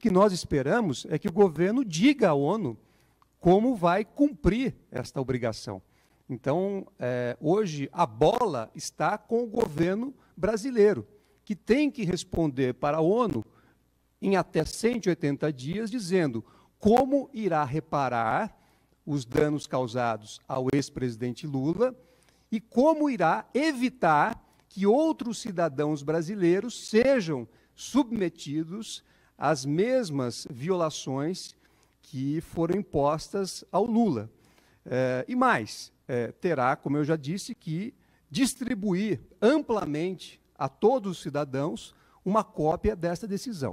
que nós esperamos é que o governo diga à ONU como vai cumprir esta obrigação. Então, hoje, a bola está com o governo brasileiro, que tem que responder para a ONU em até 180 dias, dizendo como irá reparar os danos causados ao ex-presidente Lula e como irá evitar que outros cidadãos brasileiros sejam submetidos às mesmas violações que foram impostas ao Lula. E mais, terá, como eu já disse, que distribuir amplamente a todos os cidadãos uma cópia desta decisão.